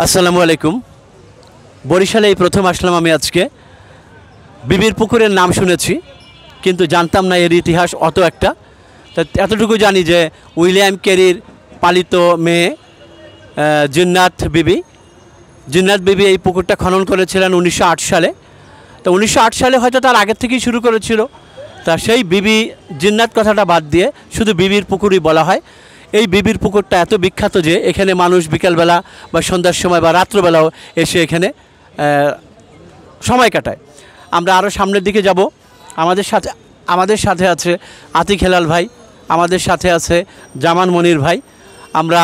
আসসালামু আলাইকুম। বরিশালে এই প্রথম আসলাম আমি আজকে। বিবির পুকুরের নাম শুনেছি, কিন্তু জানতাম না এর ইতিহাস অত একটা। তা এতটুকু জানি যে উইলিয়াম ক্যারির পালিত মেয়ে জিন্নাত বিবি এই পুকুরটা খনন করেছিলেন 1908 সালে। তো 1908 সালে হয়তো তার আগের থেকেই শুরু করেছিল। তা সেই বিবি জিন্নাত কথাটা বাদ দিয়ে শুধু বিবির পুকুরই বলা হয়। এই বিবির পুকুরটা এত বিখ্যাত যে এখানে মানুষ বিকালবেলা বা সন্ধ্যার সময় বা রাত্রবেলাও এসে এখানে সময় কাটায়। আমরা আরও সামনের দিকে যাব। আমাদের সাথে আছে আতিক হেলাল ভাই, আমাদের সাথে আছে জামান মনির ভাই। আমরা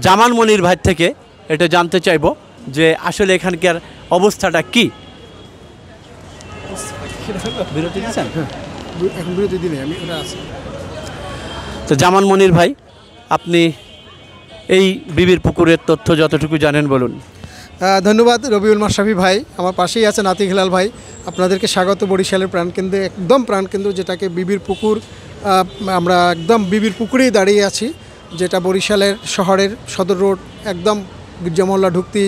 জামান মনির ভাই থেকে এটা জানতে চাইব যে আসলে এখানকার অবস্থাটা কি। বিরতি দিচ্ছেন? এখন বিরতি দিনে আমি ওটা আছি। তো জামান মনির ভাই, আপনি এই বিবির পুকুরের তথ্য যতটুকু জানেন বলুন। ধন্যবাদ রবিউল মাশরাফি ভাই, আমার পাশেই আছেন আতিক হেলাল ভাই। আপনাদেরকে স্বাগত বরিশালের প্রাণকেন্দ্রে, একদম প্রাণকেন্দ্র যেটাকে বিবির পুকুর। আমরা একদম বিবির পুকুরেই দাঁড়িয়ে আছি, যেটা বরিশালের শহরের সদর রোড একদম গির্জামহল্লা ঢুকতেই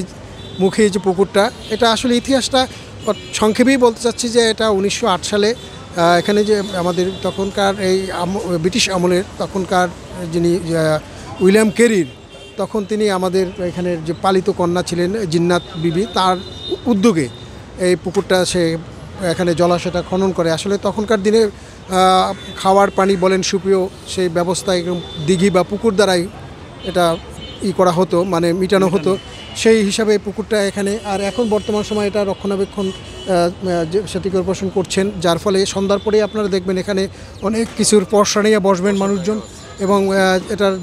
মুখে যে পুকুরটা, এটা আসলে ইতিহাসটা সংক্ষেপেই বলতে চাচ্ছি যে এটা 1908 সালে এখানে যে আমাদের তখনকার এই ব্রিটিশ আমলের তখনকার যিনি উইলিয়াম ক্যারির, তখন তিনি আমাদের এখানের যে পালিত কন্যা ছিলেন জিন্নাত বিবি, তার উদ্যোগে এই পুকুরটা সে এখানে জলাশয়টা খনন করে। আসলে তখনকার দিনে খাওয়ার পানি বলেন সুপেয় সেই ব্যবস্থা এরকম দিঘি বা পুকুর দ্বারাই এটা করা হতো, মানে মিটানো হতো। সেই হিসাবে পুকুরটা এখানে, আর এখন বর্তমান সময় এটা রক্ষণাবেক্ষণ সেটি কর্পোরেশন করছেন, যার ফলে সন্ধ্যার পরেই আপনারা দেখবেন এখানে অনেক কিছুর পসরা নিয়ে বসবেন মানুষজন। এবং এটার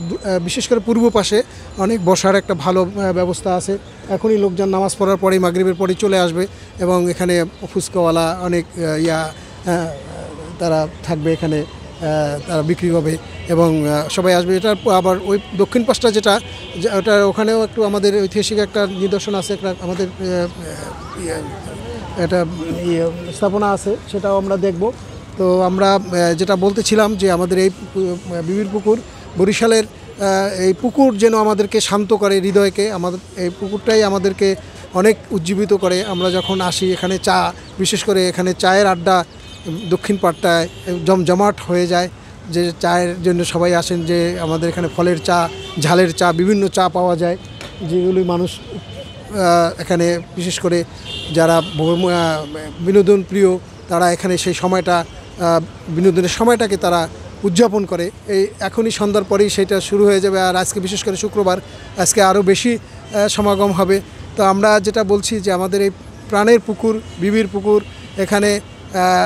বিশেষ করে পূর্ব পাশে অনেক বসার একটা ভালো ব্যবস্থা আছে। এখনই লোকজন নামাজ পড়ার পরেই মাগরিবের পরেই চলে আসবে এবং এখানে ফুচকাওয়ালা অনেক তারা থাকবে এখানে, তারা বিক্রি হবে এবং সবাই আসবে। এটার আবার ওই দক্ষিণ পাশটা যেটা, ওটা ওখানেও একটু আমাদের ঐতিহাসিক একটা নিদর্শন আছে, একটা আমাদের একটা স্থাপনা আছে, সেটাও আমরা দেখব। তো আমরা যেটা বলতেছিলাম যে আমাদের এই বিবির পুকুর, বরিশালের এই পুকুর যেন আমাদেরকে শান্ত করে হৃদয়কে, আমাদের এই পুকুরটাই আমাদেরকে অনেক উজ্জীবিত করে। আমরা যখন আসি এখানে বিশেষ করে এখানে চায়ের আড্ডা দক্ষিণ পাড়টায় জমজমাট হয়ে যায়, যে চায়ের জন্য সবাই আসেন। যে আমাদের এখানে ফলের চা, ঝালের চা, বিভিন্ন চা পাওয়া যায়, যেগুলি মানুষ এখানে বিশেষ করে যারা বিনোদন প্রিয় তারা এখানে সেই সময়টা, বিনোদনের সময়টাকে তারা উদযাপন করে। এই এখনই সন্ধ্যার পরেই সেটা শুরু হয়ে যাবে, আর আজকে বিশেষ করে শুক্রবার, আজকে আরও বেশি সমাগম হবে। তো আমরা যেটা বলছি যে আমাদের এই প্রাণের পুকুর, বিবির পুকুর, এখানে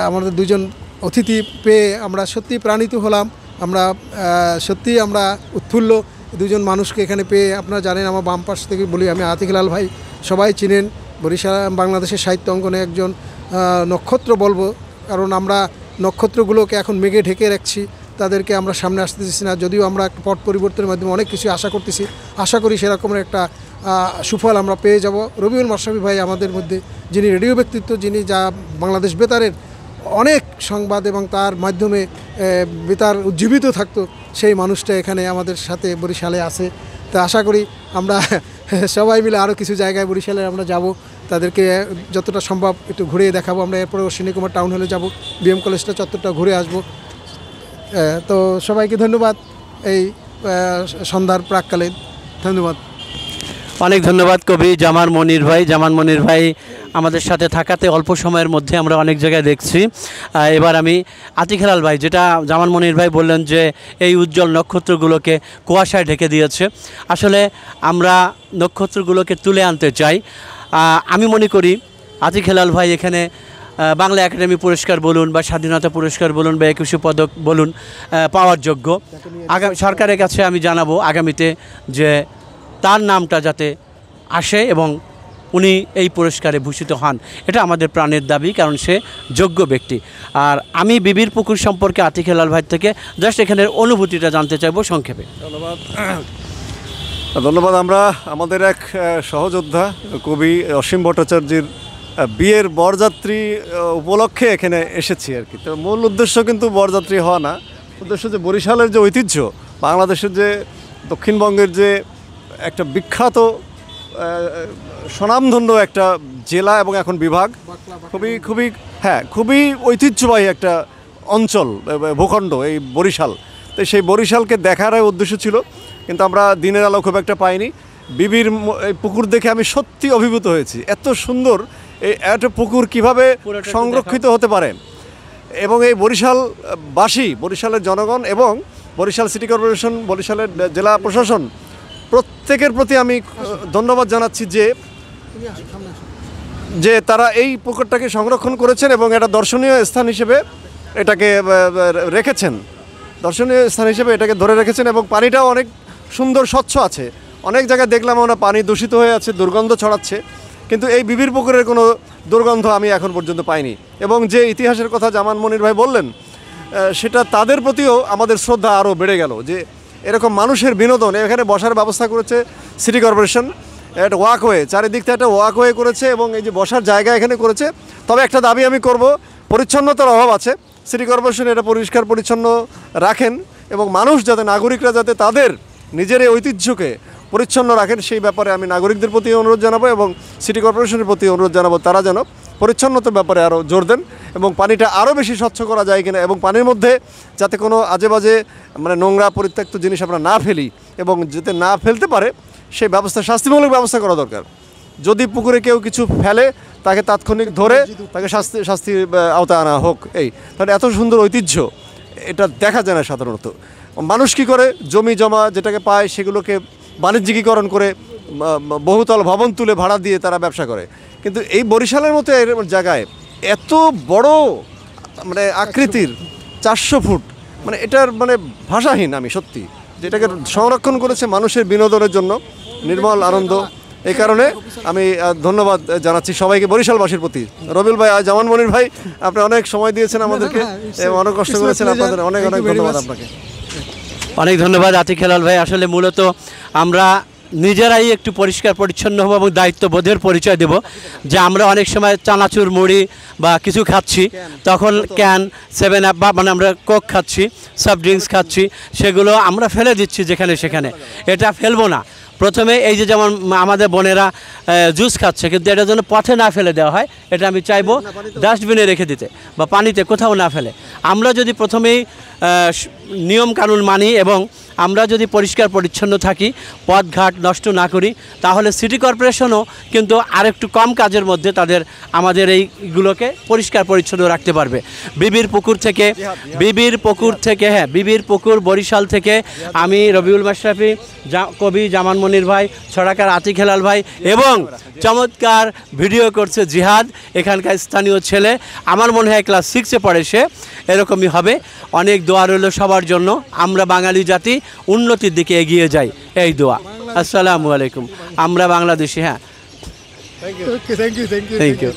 আমাদের দুজন অতিথি পেয়ে আমরা সত্যি প্রাণিত হলাম। আমরা সত্যিই আমরা উৎফুল্ল দুজন মানুষকে এখানে পেয়ে। আপনারা জানেন, আমার বাম পাশ থেকে বলি, আমি আতিক হেলাল ভাই, সবাই চিনেন, বরিশাল বাংলাদেশের সাহিত্য অঙ্গনে একজন নক্ষত্র বলবো, কারণ আমরা নক্ষত্রগুলোকে এখন মেঘে ঢেকে রাখছি, তাদেরকে আমরা সামনে আসতে দিচ্ছি না। যদিও আমরা একটা পট পরিবর্তনের মাধ্যমে অনেক কিছু আশা করতেছি, আশা করি সেরকমের একটা সুফল আমরা পেয়ে যাব। রবিউল মাশরাফি ভাই আমাদের মধ্যে, যিনি রেডিও ব্যক্তিত্ব, যিনি যা বাংলাদেশ বেতারের অনেক সংবাদ এবং তার মাধ্যমে বেতার উজ্জীবিত থাকতো, সেই মানুষটা এখানে আমাদের সাথে বরিশালে আছে। তা আশা করি আমরা সবাই মিলে আরও কিছু জায়গায় বরিশালে আমরা যাব, তাদেরকে যতটা সম্ভব একটু ঘুরিয়ে দেখাবো। আমরা এরপরে অশ্বিনী কুমার টাউন হলে যাব, বিএম কলেজটা চত্বরটা ঘুরে আসবো। তো সবাইকে ধন্যবাদ এই সন্ধ্যার প্রাককালে, ধন্যবাদ। অনেক ধন্যবাদ কবি জামান মনির ভাই আমাদের সাথে থাকাতে অল্প সময়ের মধ্যে আমরা অনেক জায়গায় দেখছি। এবার আমি আতিক হেলাল ভাই, যেটা জামান মনির ভাই বললেন যে এই উজ্জ্বল নক্ষত্রগুলোকে কুয়াশায় ঢেকে দিয়েছে, আসলে আমরা নক্ষত্রগুলোকে তুলে আনতে চাই। আমি মনে করি আতিক হেলাল ভাই এখানে বাংলা একাডেমি পুরস্কার বলুন বা স্বাধীনতা পুরস্কার বলুন বা 21 পদক বলুন পাওয়ার যোগ্য। আগামী সরকারের কাছে আমি জানাবো আগামীতে যে তার নামটা যাতে আসে এবং উনি এই পুরস্কারে ভূষিত হন, এটা আমাদের প্রাণের দাবি, কারণ সে যোগ্য ব্যক্তি। আর আমি বিবির পুকুর সম্পর্কে আতিক হেলাল ভাই থেকে জাস্ট এখানের অনুভূতিটা জানতে চাইবো সংক্ষেপে। ধন্যবাদ। আমরা আমাদের এক সহযোদ্ধা কবি অসীম ভট্টাচার্যের বিয়ের বরযাত্রী উপলক্ষে এখানে এসেছি আর কি। তো মূল উদ্দেশ্য কিন্তু বরযাত্রী হওয়া না, উদ্দেশ্য যে বরিশালের যে ঐতিহ্য, বাংলাদেশের যে দক্ষিণবঙ্গের যে একটা বিখ্যাত স্বনামধন্য একটা জেলা এবং এখন বিভাগ, খুবই হ্যাঁ খুবই ঐতিহ্যবাহী একটা অঞ্চল ভূখণ্ড এই বরিশাল। তো সেই বরিশালকে দেখার উদ্দেশ্য ছিল, কিন্তু আমরা দিনের আলো খুব একটা পাইনি। বিবির এই পুকুর দেখে আমি সত্যি অভিভূত হয়েছি। এত সুন্দর এই একটা পুকুর কিভাবে সংরক্ষিত হতে পারে, এবং এই বরিশালবাসী, বরিশালের জনগণ এবং বরিশাল সিটি কর্পোরেশন, বরিশালের জেলা প্রশাসন প্রত্যেকের প্রতি আমি ধন্যবাদ জানাচ্ছি যে তারা এই পুকুরটাকে সংরক্ষণ করেছেন এবং একটা দর্শনীয় স্থান হিসেবে এটাকে রেখেছেন, দর্শনীয় স্থান হিসেবে এটাকে ধরে রেখেছেন। এবং পানিটাও অনেক সুন্দর স্বচ্ছ আছে। অনেক জায়গায় দেখলাম আমরা পানি দূষিত হয়ে আছে, দুর্গন্ধ ছড়াচ্ছে, কিন্তু এই বিবির পুকুরের কোনো দুর্গন্ধ আমি এখন পর্যন্ত পাইনি। এবং যে ইতিহাসের কথা জামান মনির ভাই বললেন, সেটা তাদের প্রতিও আমাদের শ্রদ্ধা আরও বেড়ে গেল যে এরকম মানুষের বিনোদন। এখানে বসার ব্যবস্থা করেছে সিটি কর্পোরেশন, একটা ওয়াকওয়ে, চারিদিক থেকে একটা ওয়াকওয়ে করেছে এবং এই যে বসার জায়গা এখানে করেছে। তবে একটা দাবি আমি করব, পরিচ্ছন্নতার অভাব আছে। সিটি কর্পোরেশন এটা পরিষ্কার পরিচ্ছন্ন রাখেন এবং মানুষ যাতে, নাগরিকরা যাতে তাদের নিজের এই ঐতিহ্যকে পরিচ্ছন্ন রাখেন, সেই ব্যাপারে আমি নাগরিকদের প্রতি অনুরোধ জানাবো এবং সিটি কর্পোরেশনের প্রতি অনুরোধ জানাবো, তারা যেন পরিচ্ছন্নতার ব্যাপারে আরও জোর দেন এবং পানিটা আরও বেশি স্বচ্ছ করা যায় কিনা, এবং পানির মধ্যে যাতে কোনো আজে বাজে মানে নোংরা পরিত্যক্ত জিনিস আমরা না ফেলি, এবং যাতে না ফেলতে পারে সেই ব্যবস্থা, শাস্তিমূলক ব্যবস্থা করা দরকার। যদি পুকুরে কেউ কিছু ফেলে তাকে তাৎক্ষণিক ধরে তাকে শাস্তির আওতায় আনা হোক। এই তাহলে এত সুন্দর ঐতিহ্য এটা দেখা যায় না সাধারণত। মানুষ কী করে জমি জমা যেটাকে পায় সেগুলোকে বাণিজ্যিকীকরণ করে বহুতল ভবন তুলে ভাড়া দিয়ে তারা ব্যবসা করে, কিন্তু এই বরিশালের মতো জায়গায় এত বড় মানে আকৃতির 400 ফুট, মানে এটার মানে ভাষাহীন আমি সত্যি, যেটাকে সংরক্ষণ করেছে মানুষের বিনোদনের জন্য, নির্মল আনন্দ। এই কারণে আমি ধন্যবাদ জানাচ্ছি সবাইকে, বরিশালবাসীর প্রতি। রবিউল ভাই, জামান মনির ভাই, আপনি অনেক সময় দিয়েছেন আমাদেরকে, অনেক কষ্ট করেছেন, আপনাদের অনেক অনেক ধন্যবাদ আপনাকে। অনেক ধন্যবাদ আতিক হেলাল ভাই। আসলে মূলত আমরা নিজেরাই একটু পরিষ্কার পরিচ্ছন্ন হব এবং দায়িত্ববোধের পরিচয় দেব। যে আমরা অনেক সময় চানাচুর মুড়ি বা কিছু খাচ্ছি, তখন ক্যান 7 আপ বা মানে আমরা কোক খাচ্ছি, সফট ড্রিঙ্কস খাচ্ছি, সেগুলো আমরা ফেলে দিচ্ছি যেখানে সেখানে। এটা ফেলবো না। প্রথমে এই যে যেমন আমাদের বোনেরা জুস খাচ্ছে, কিন্তু এটা যেন পথে না ফেলে দেওয়া হয়, এটা আমি চাইবো ডাস্টবিনে রেখে দিতে বা পানিতে কোথাও না ফেলে। আমরা যদি প্রথমেই নিয়ম কানুন মানি এবং আমরা যদি পরিষ্কার পরিচ্ছন্ন থাকি, পথঘাট নষ্ট না করি, তাহলে সিটি কর্পোরেশনও কিন্তু আরেকটু কম কাজের মধ্যে তাদের আমাদের এইগুলোকে পরিষ্কার পরিচ্ছন্ন রাখতে পারবে। বিবির পুকুর থেকে হ্যাঁ, বিবির পুকুর বরিশাল থেকে আমি রবিউল মাশরাফি, কবি জামান মনির ভাই, ছড়াকার আতিক হেলাল ভাই এবং চমৎকার ভিডিও করছে জিহাদ, এখানকার স্থানীয় ছেলে। আমার মনে হয় ক্লাস 6-এ পড়ে সে, এরকমই হবে। অনেক দোয়া রইল সবার জন্য, আমরা বাঙালি জাতি উন্নতির দিকে এগিয়ে যাই, এই দোয়া। আসসালামু আলাইকুম। আমরা বাংলাদেশি। হ্যাঁ, থ্যাংক ইউ। Thank you.